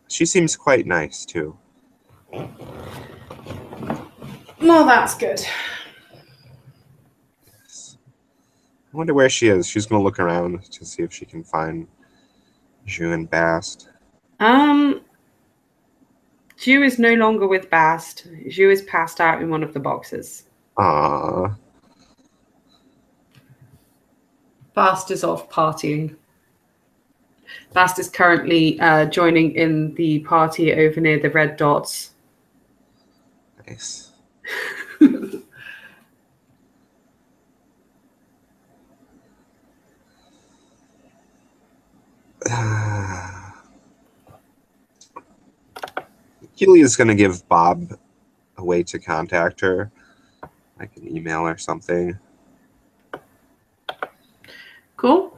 She seems quite nice, too. Well, that's good. Yes. I wonder where she is. She's going to look around to see if she can find Ju and Bast. Ju is no longer with Bast. Ju is passed out in one of the boxes. Aww. Bast is off partying. Bast is currently joining in the party over near the red dots. Nice. Keely is going to give Bob a way to contact her, like an email or something. Cool.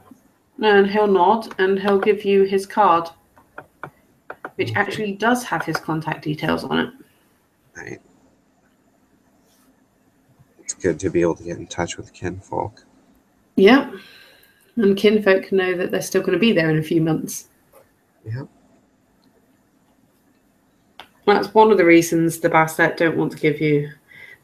And he'll nod and he'll give you his card, which actually does have his contact details on it. Right. It's good to be able to get in touch with kinfolk. Yeah. And kinfolk know that they're still going to be there in a few months. Yeah. That's one of the reasons the Bastet don't want to give you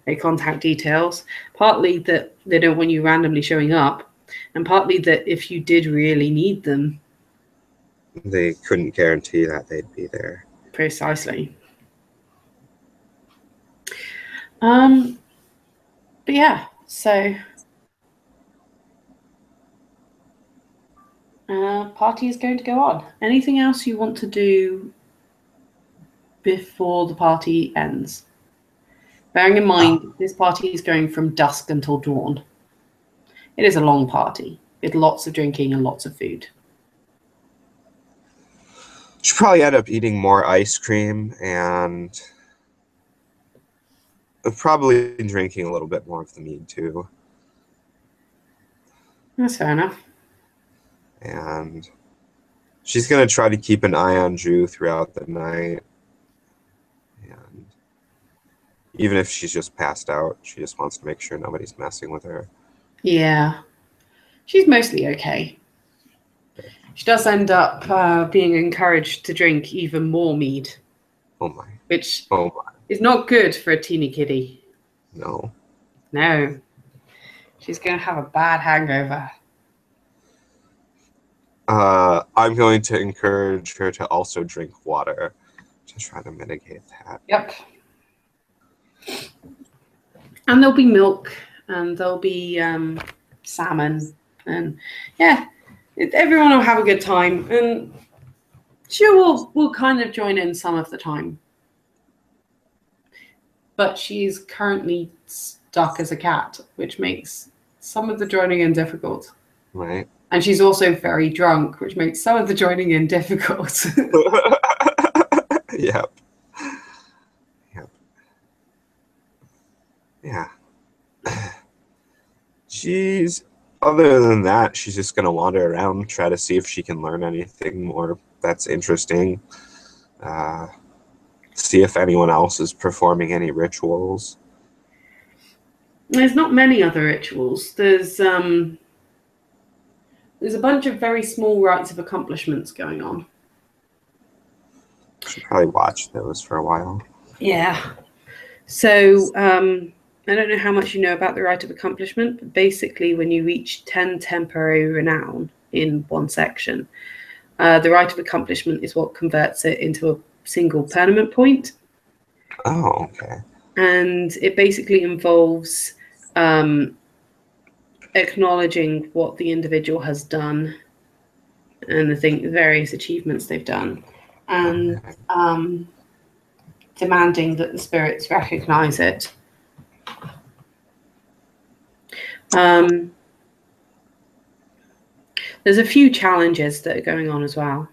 their contact details. Partly that they don't want you randomly showing up, and partly that if you did really need them, They couldn't guarantee that they'd be there. Precisely. But yeah, so party is going to go on. Anything else you want to do before the party ends? Bearing in mind, this party is going from dusk until dawn. It is a long party with lots of drinking and lots of food. Should probably end up eating more ice cream and probably drinking a little bit more of the mead too. That's fair enough. And she's going to try to keep an eye on Ju throughout the night. And even if she's just passed out, she just wants to make sure nobody's messing with her. Yeah. She's mostly okay. She does end up being encouraged to drink even more mead. Oh my. Which Oh my. is not good for a teeny kitty. No. No. She's going to have a bad hangover. I'm going to encourage her to also drink water to try to mitigate that. Yep. And there'll be milk, and there'll be salmon, and yeah, everyone will have a good time, and she will kind of join in some of the time. But she's currently stuck as a cat, which makes some of the joining in difficult. Right. And she's also very drunk, which makes some of the joining in difficult. Yep. Yep. Yeah. Other than that, she's just going to wander around, try to see if she can learn anything more that's interesting. See if anyone else is performing any rituals. There's not many other rituals. There's a bunch of very small rites of accomplishments going on. Should probably watch those for a while. Yeah. So I don't know how much you know about the rite of accomplishment, but basically when you reach 10 temporary renown in one section, the rite of accomplishment is what converts it into a single permanent point. Oh, okay. And it basically involves acknowledging what the individual has done and the various achievements they've done, and demanding that the spirits recognize it. There's a few challenges that are going on as well.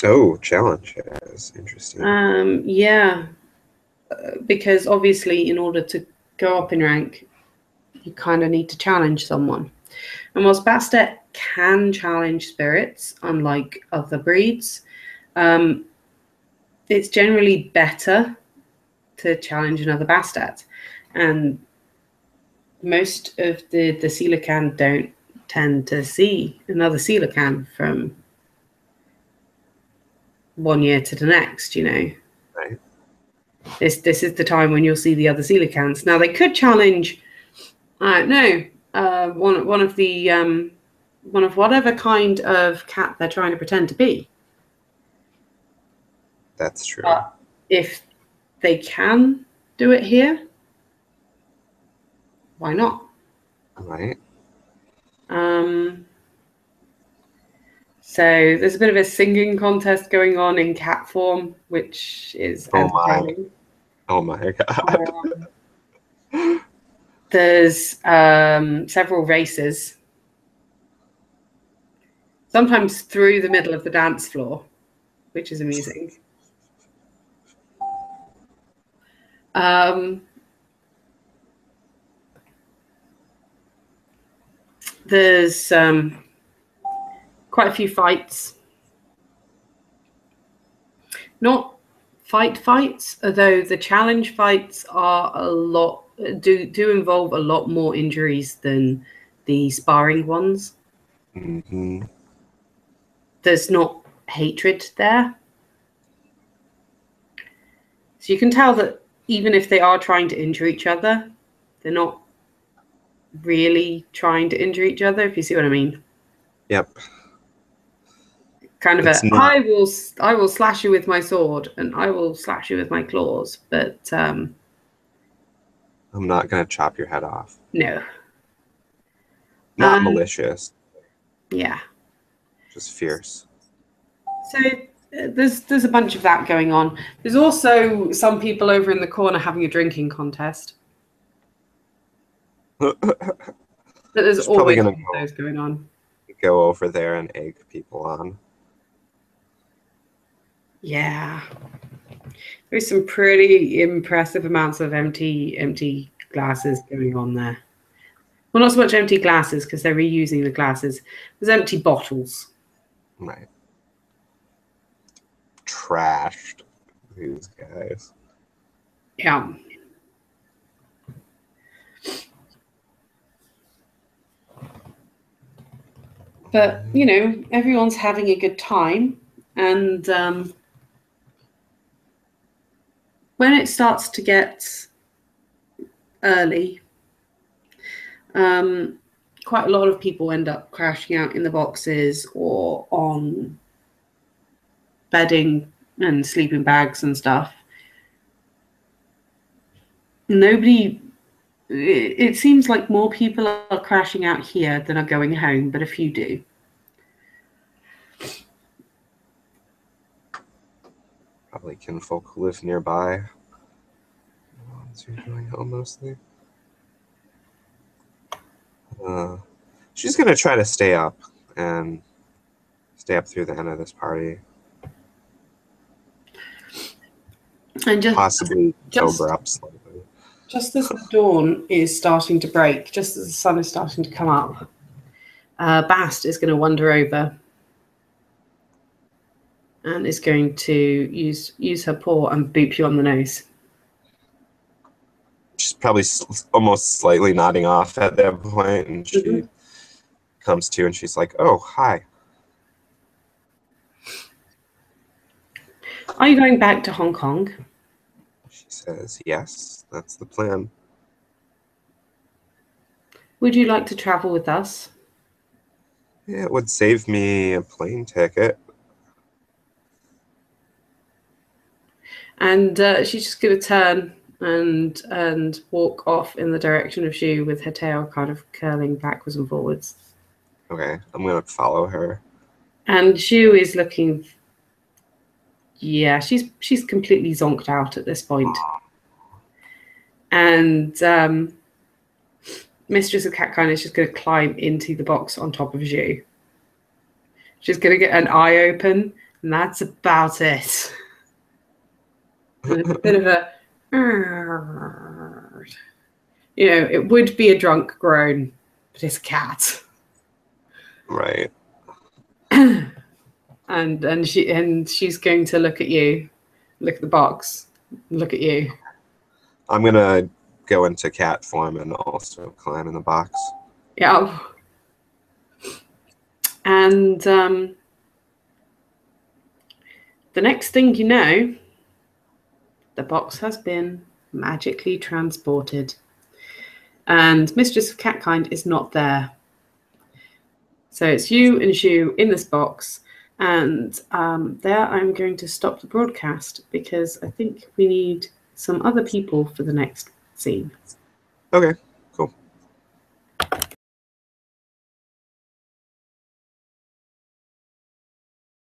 Oh, challenges. Interesting. Yeah, because obviously in order to go up in rank, you kind of need to challenge someone. And whilst Bastet can challenge spirits, unlike other breeds, it's generally better to challenge another Bastet. And most of the ceilican don't tend to see another ceilican from one year to the next, you know. Right. This is the time when you'll see the other ceilicans. Now they could challenge, I don't know, one of whatever kind of cat they're trying to pretend to be. That's true. But if they can do it here, why not? Right. So there's a bit of a singing contest going on in cat form, which is entertaining. Oh my god. There's several races, sometimes through the middle of the dance floor, which is amusing. There's quite a few fights. Not fights, although the challenge fights are do involve a lot more injuries than the sparring ones. Mm-hmm. There's not hatred there. So you can tell that even if they are trying to injure each other, they're not really trying to injure each other, if you see what I mean. Yep. Kind of I will slash you with my sword and I will slash you with my claws, but I'm not gonna chop your head off. No. Not malicious. Yeah. Just fierce. So there's a bunch of that going on. There's also some people over in the corner having a drinking contest. But there's always those going on. Go over there and egg people on. Yeah. There's some pretty impressive amounts of empty glasses going on there. Well, not so much empty glasses because they're reusing the glasses. There's empty bottles. Right. Trashed, these guys. Yeah. But, you know, everyone's having a good time. And when it starts to get early, quite a lot of people end up crashing out in the boxes or on bedding and sleeping bags and stuff. Nobody, it seems like more people are crashing out here than are going home, but a few do. Probably kinfolk who live nearby. Ones who are going home mostly. She's gonna try to stay up through the end of this party. And Possibly sober up slightly. Just as the dawn is starting to break, just as the sun is starting to come up, Bast is going to wander over and is going to use her paw and boop you on the nose. She's probably almost slightly nodding off at that point, and she comes to and she's like, "Oh, hi." Are you going back to Hong Kong? She says, "Yes, that's the plan." Would you like to travel with us? Yeah, it would save me a plane ticket. And she's just going to turn and walk off in the direction of Zhu with her tail kind of curling backwards and forwards. Okay, I'm gonna follow her. And Zhu is looking. Yeah, she's completely zonked out at this point. And Mistress of Catkind is just going to climb into the box on top of Zhu. She's going to get an eye open, and that's about it. And a bit of a, you know, it would be a drunk groan, but it's a cat. Right. And she's going to look at you, look at the box, look at you. I'm gonna go into cat form and also climb in the box. Yeah. And the next thing you know, the box has been magically transported. And Mistress of Catkind is not there. So it's you and Zhu in this box. And there I'm going to stop the broadcast because I think we need some other people for the next scene. Okay.